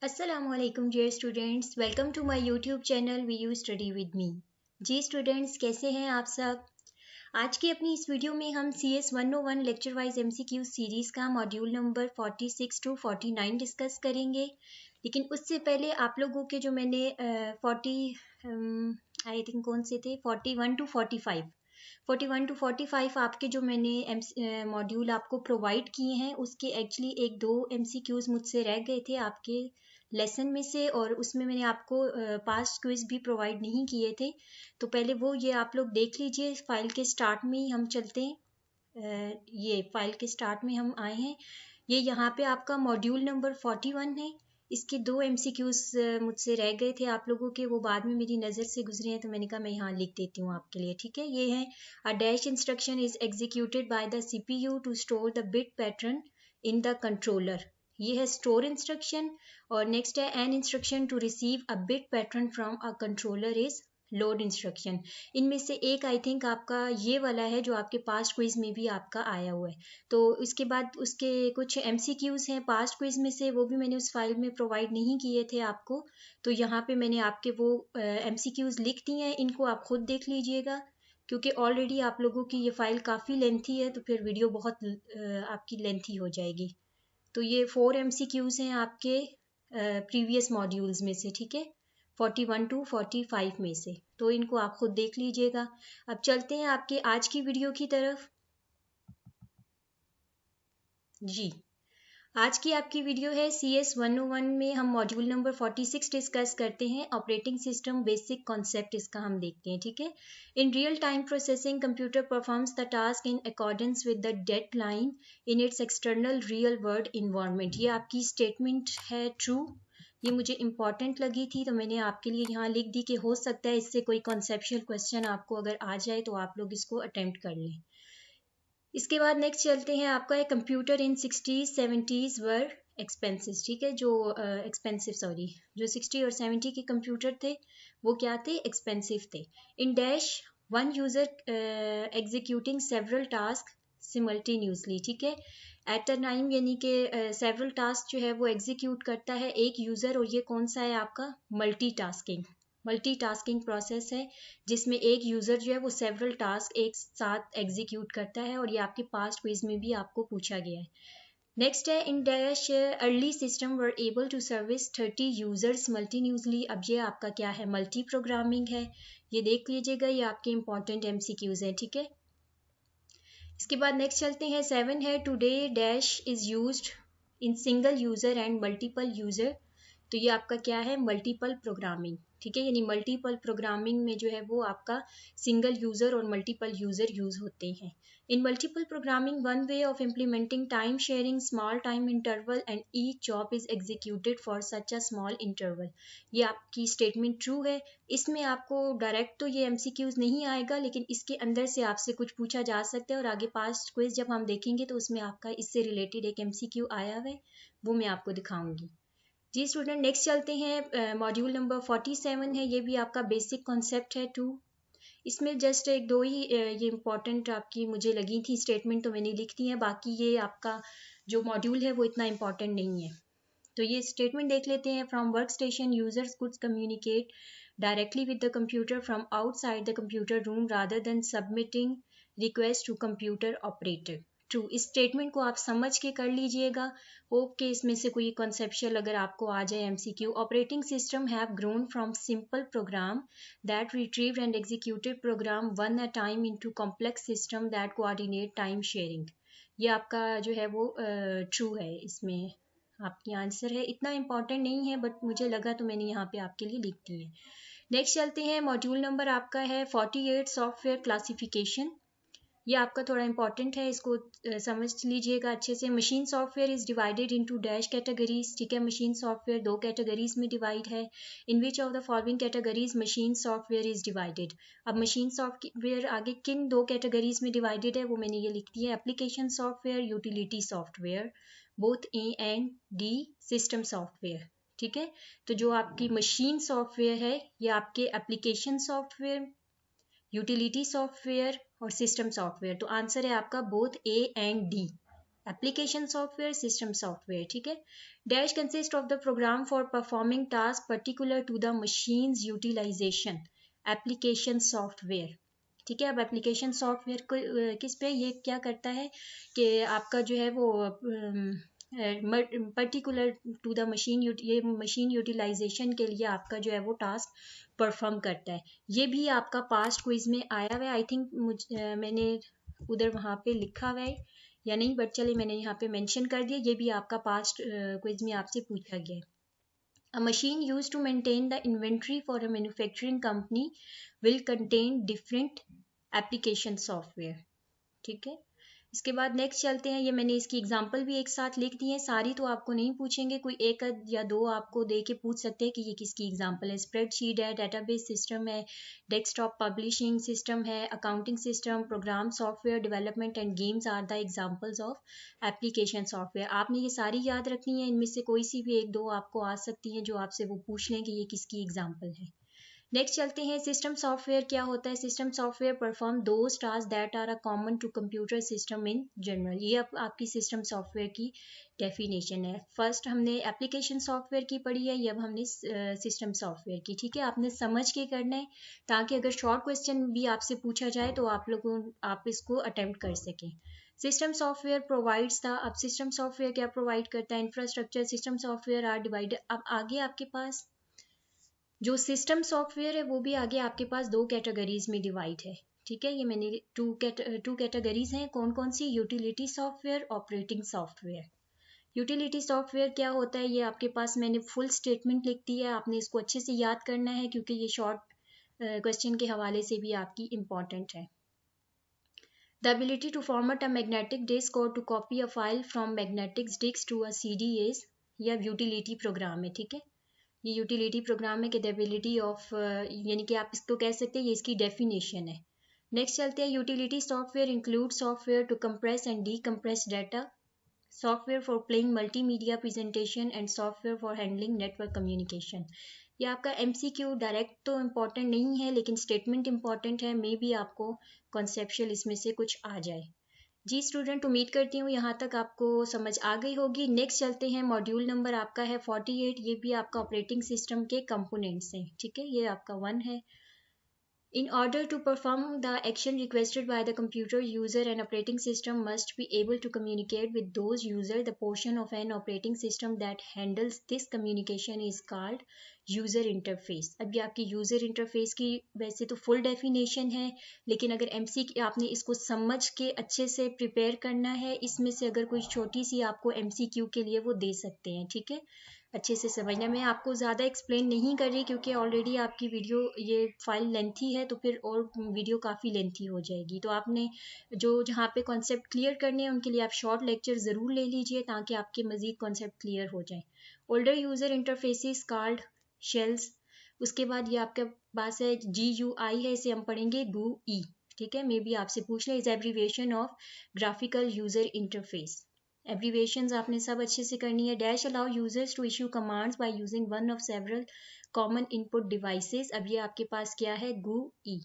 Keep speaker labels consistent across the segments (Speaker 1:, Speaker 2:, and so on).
Speaker 1: Assalamualaikum dear students, welcome to my YouTube channel V U study with me. जी students, कैसे हैं आप सब। आज की अपनी इस वीडियो में हम CS 101 lecture wise MCQ series का मॉड्यूल नंबर 46 टू 49 डिस्कस करेंगे। लेकिन उससे पहले आप लोगों के जो मैंने 40 आई थिंक कौन से थे 41 टू 45 आपके जो मैंने मॉड्यूल आपको प्रोवाइड किए हैं उसके एक्चुअली एक दो MCQs मुझसे रह गए थे आपके लेसन में से, और उसमें मैंने आपको पास्ट क्विज भी प्रोवाइड नहीं किए थे। तो पहले वो ये आप लोग देख लीजिए। फाइल के स्टार्ट में ही हम चलते हैं। ये फाइल के स्टार्ट में हम आए हैं। ये यहाँ पे आपका मॉड्यूल नंबर 41 है। इसके दो MCQs मुझसे रह गए थे आप लोगों के, वो बाद में मेरी नज़र से गुजरे हैं तो मैंने कहा मैं यहाँ लिख देती हूँ आपके लिए। ठीक है, ये है a dash instruction is executed by the CPU to store the bit pattern in the controller. ये है स्टोर इंस्ट्रक्शन। और नेक्स्ट है an instruction to receive a bit pattern from a controller is load instruction. इनमें से एक I think आपका ये वाला है जो आपके पास्ट क्विज में भी आपका आया हुआ है। तो इसके बाद उसके कुछ MCQs हैं पास्ट क्विज में से, वो भी मैंने उस फाइल में प्रोवाइड नहीं किए थे आपको। तो यहाँ पे मैंने आपके वो MCQs लिख दिए हैं, इनको आप खुद देख लीजिएगा क्योंकि ऑलरेडी आप लोगों की ये फाइल काफ़ी लेंथी है तो फिर वीडियो बहुत आपकी लेंथी हो जाएगी। तो ये 4 MCQs हैं आपके प्रीवियस मॉड्यूल्स में से। ठीक है, 41 टू 45 में से, तो इनको आप खुद देख लीजिएगा। अब चलते हैं आपके आज की वीडियो की तरफ। जी, आज की आपकी वीडियो है CS 101 में हम मॉड्यूल नंबर 46 डिस्कस करते हैं। ऑपरेटिंग सिस्टम बेसिक कॉन्सेप्ट इसका हम देखते हैं। ठीक है, in real time processing computer performs the task in accordance with the deadline in its external real world environment. ये आपकी स्टेटमेंट है ट्रू। ये मुझे इंपॉर्टेंट लगी थी तो मैंने आपके लिए यहाँ लिख दी कि हो सकता है इससे कोई कॉन्सेप्चुअल क्वेश्चन आपको अगर आ जाए तो आप लोग इसको अटेम्प्ट कर लें। इसके बाद नेक्स्ट चलते हैं, आपका है कंप्यूटर इन 60s 70s वर एक्सपेंसिव। ठीक है, जो एक्सपेंसिव सॉरी जो 60 और 70 के कंप्यूटर थे वो क्या थे, एक्सपेंसिव थे। In dash one user executing several task simultaneously. ठीक है, एट अ टाइम यानी कि सेवरल टास्क जो है वो एग्जीक्यूट करता है एक यूजर, और ये कौन सा है आपका मल्टीटास्किंग प्रोसेस है जिसमें एक यूजर जो है वो सेवरल टास्क एक साथ एग्जीक्यूट करता है, और ये आपके पास्ट क्विज में भी आपको पूछा गया है। नेक्स्ट है in dash early system were able to service 30 users simultaneously. अब ये आपका क्या है, मल्टी प्रोग्रामिंग है। ये देख लीजिएगा, ये आपके इंपॉर्टेंट MCQs हैं। ठीक है, इसके बाद नेक्स्ट चलते हैं 7 है today dash is used in single user and multiple user. तो ये आपका क्या है, मल्टीपल प्रोग्रामिंग। ठीक है, यानी मल्टीपल प्रोग्रामिंग में जो है वो आपका सिंगल यूजर और मल्टीपल यूजर यूज होते हैं। इन multiple programming one way of implementing time sharing small time interval and each job is executed for such a small interval. ये आपकी स्टेटमेंट ट्रू है। इसमें आपको डायरेक्ट तो ये MCQs नहीं आएगा, लेकिन इसके अंदर से आपसे कुछ पूछा जा सकता है, और आगे पास्ट क्विज जब हम देखेंगे तो उसमें आपका इससे रिलेटेड एक MCQ आया है, वो मैं आपको दिखाऊंगी। जी स्टूडेंट, नेक्स्ट चलते हैं, मॉड्यूल नंबर 47 है। ये भी आपका बेसिक कॉन्सेप्ट है 2। इसमें जस्ट एक दो ही ये इंपॉर्टेंट आपकी मुझे लगी थी स्टेटमेंट तो मैंने लिख दी है, बाकी ये आपका जो मॉड्यूल है वो इतना इंपॉर्टेंट नहीं है। तो ये स्टेटमेंट देख लेते हैं। From work station users could communicate directly with the computer from outside the computer room rather than submitting request to computer operator. True, इस स्टेटमेंट को आप समझ के कर लीजिएगा। होप के इसमें से कोई कॉन्सेप्चुअल अगर आपको आ जाए MCQ। Operating system have grown from simple program that retrieved and executed program one a time into complex system that coordinate time sharing. ये आपका जो है वो ट्रू है। इसमें आपकी आंसर है, इतना इंपॉर्टेंट नहीं है बट मुझे लगा तो मैंने यहाँ पे आपके लिए लिख दी है। नेक्स्ट चलते हैं, मॉड्यूल नंबर आपका है 48 सॉफ्टवेयर क्लासिफिकेशन। ये आपका थोड़ा इंपॉर्टेंट है, इसको समझ लीजिएगा अच्छे से। Machine software is divided into dash categories. ठीक है, मशीन सॉफ्टवेयर दो कैटेगरीज में डिवाइड है। In which of the following categories machine software is divided. अब मशीन सॉफ्टवेयर आगे किन दो कैटेगरीज में डिवाइडेड है वो मैंने ये लिख दिया है। Application software, utility software, both A and D system software. ठीक है, तो जो आपकी मशीन सॉफ्टवेयर है ये आपके एप्लीकेशन सॉफ्टवेयर, यूटिलिटी सॉफ्टवेयर और सिस्टम सॉफ्टवेयर। तो आंसर है आपका both A and D, application software, system software, ठीक है। Dash consist of the program for performing task particular to the machine's utilization, application software, ठीक है। अब एप्लीकेशन सॉफ्टवेयर को किस पे ये क्या करता है कि आपका जो है वो पर्टिकुलर टू द मशीन, ये मशीन यूटिलाइजेशन के लिए आपका जो है वो टास्क परफॉर्म करता है। ये भी आपका पास्ट क्विज में आया हुआ है, आई थिंक मैंने उधर वहाँ पे लिखा हुआ है या नहीं, बट चलिए मैंने यहाँ पे मेंशन कर दिया, ये भी आपका पास्ट क्विज में आपसे पूछा गया है। A machine used to maintain the inventory for a manufacturing company will contain different application software, ठीक है। इसके बाद नेक्स्ट चलते हैं, ये मैंने इसकी एग्जांपल भी एक साथ लिख दी है, सारी तो आपको नहीं पूछेंगे, कोई एक या दो आपको दे के पूछ सकते हैं कि ये किसकी एग्जांपल है। स्प्रेडशीट है, डेटाबेस सिस्टम है, डेस्कटॉप पब्लिशिंग सिस्टम है, accounting system, program software development and games are the examples of application software. आपने ये सारी याद रखनी है, इनमें से कोई सी भी एक दो आपको आ सकती है जो आपसे वो पूछ लें कि ये किसकी एग्जाम्पल है। नेक्स्ट चलते हैं, सिस्टम सॉफ्टवेयर क्या होता है। System software perform those task that are common to computer system in general. ये आपकी सिस्टम सॉफ्टवेयर की डेफिनेशन है। फर्स्ट हमने एप्लीकेशन सॉफ्टवेयर की पढ़ी है, अब हमने सिस्टम सॉफ्टवेयर की, ठीक है। आपने समझ के करना है ताकि अगर शॉर्ट क्वेश्चन भी आपसे पूछा जाए तो आप इसको अटेम्प्ट कर सकें। सिस्टम सॉफ्टवेयर प्रोवाइड्स द, अब सिस्टम सॉफ्टवेयर क्या प्रोवाइड करता है, infrastructure. System software are divided, अब आगे आपके पास जो सिस्टम सॉफ्टवेयर है वो भी आगे आपके पास दो कैटेगरीज में डिवाइड है, ठीक है। ये मैंने टू कैटेगरीज हैं, कौन कौन सी, utility software, operating software. Utility software क्या होता है, ये आपके पास मैंने फुल स्टेटमेंट लिख दी है, आपने इसको अच्छे से याद करना है क्योंकि ये शॉर्ट क्वेश्चन के हवाले से भी आपकी इंपॉर्टेंट है। The ability to format a magnetic disk or to copy a file from magnetic disk to a CD is, यह यूटिलिटी प्रोग्राम है, ठीक है। ये यूटिलिटी प्रोग्राम है कि द एबिलिटी ऑफ, यानी कि आप इसको कह सकते हैं ये इसकी डेफिनेशन है। नेक्स्ट चलते हैं, utility software include software to compress and decompress data, software for playing multimedia presentation and software for handling network communication. ये आपका MCQ डायरेक्ट तो इम्पॉर्टेंट नहीं है लेकिन स्टेटमेंट इम्पॉर्टेंट है, मे बी आपको कॉन्सेप्शुअल इसमें से कुछ आ जाए। जी स्टूडेंट, उम्मीद करती हूँ यहाँ तक आपको समझ आ गई होगी। नेक्स्ट चलते हैं, मॉड्यूल नंबर आपका है 48, ये भी आपका ऑपरेटिंग सिस्टम के कंपोनेंट्स हैं, ठीक है। ये आपका 1 है। In order to perform the action requested by the computer, user and operating system must be able to communicate with those user. The portion of an operating system that handles this communication is called user interface. अब ये आपकी user interface की वैसे तो full definition है, लेकिन अगर MCQ आपने इसको समझ के अच्छे से प्रिपेयर करना है, इसमें से अगर कोई छोटी सी आपको MCQ के लिए वो दे सकते हैं, ठीक है। अच्छे से समझना, मैं आपको ज़्यादा एक्सप्लेन नहीं कर रही क्योंकि ऑलरेडी आपकी वीडियो ये फाइल लेंथी है, तो फिर और वीडियो काफ़ी लेंथी हो जाएगी। तो आपने जो जहाँ पे कॉन्सेप्ट क्लियर करने हैं उनके लिए आप शॉर्ट लेक्चर ज़रूर ले लीजिए ताकि आपके मज़ीद कॉन्सेप्ट क्लियर हो जाए। Older user interfaces called shells, उसके बाद ये आपके पास है GUI है, इसे हम पढ़ेंगे GUI, ठीक है। मे बी आपसे पूछ लें, is abbreviation of graphical user interface. Abbreviations आपने सब अच्छे से करनी है। Dash allow users to issue commands by using one of several common input devices. अब ये आपके पास क्या है, GUI,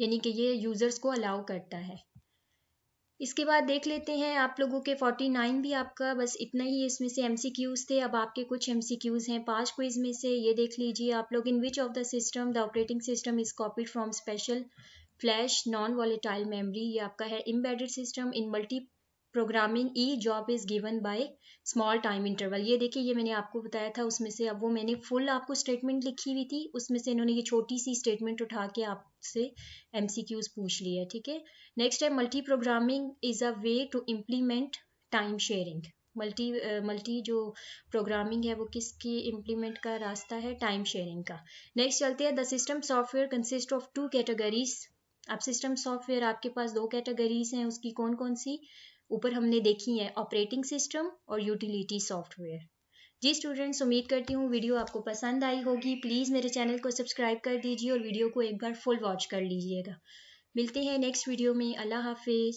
Speaker 1: यानी कि ये यूजर्स को अलाउ करता है। इसके बाद देख लेते हैं आप लोगों के 49 भी आपका बस इतना ही इसमें से MCQs थे। अब आपके कुछ MCQs हैं पास्ट क्विज में से, ये देख लीजिए आप लोग। In which of the system the operating system is copied from special flash non volatile memory. ये आपका है embedded system in multi programming each job is given by small time interval. ये देखिए, ये मैंने आपको बताया था उसमें से, अब वो मैंने फुल आपको स्टेटमेंट लिखी हुई थी, उसमें से इन्होंने ये छोटी सी स्टेटमेंट उठा के आपसे MCQs पूछ लिया, ठीक है। नेक्स्ट है, multi programming is a way to implement time sharing. Multi जो प्रोग्रामिंग है वो किसकी इम्प्लीमेंट का रास्ता है, टाइम शेयरिंग का। नेक्स्ट चलते हैं, the system software consist of 2 categories. अब सिस्टम सॉफ्टवेयर आपके पास 2 कैटेगरीज हैं, उसकी कौन कौन सी ऊपर हमने देखी है, ऑपरेटिंग सिस्टम और यूटिलिटी सॉफ्टवेयर। जी स्टूडेंट्स, उम्मीद करती हूँ वीडियो आपको पसंद आई होगी। प्लीज़ मेरे चैनल को सब्सक्राइब कर दीजिए और वीडियो को एक बार फुल वॉच कर लीजिएगा। मिलते हैं नेक्स्ट वीडियो में। अल्लाह हाफिज़।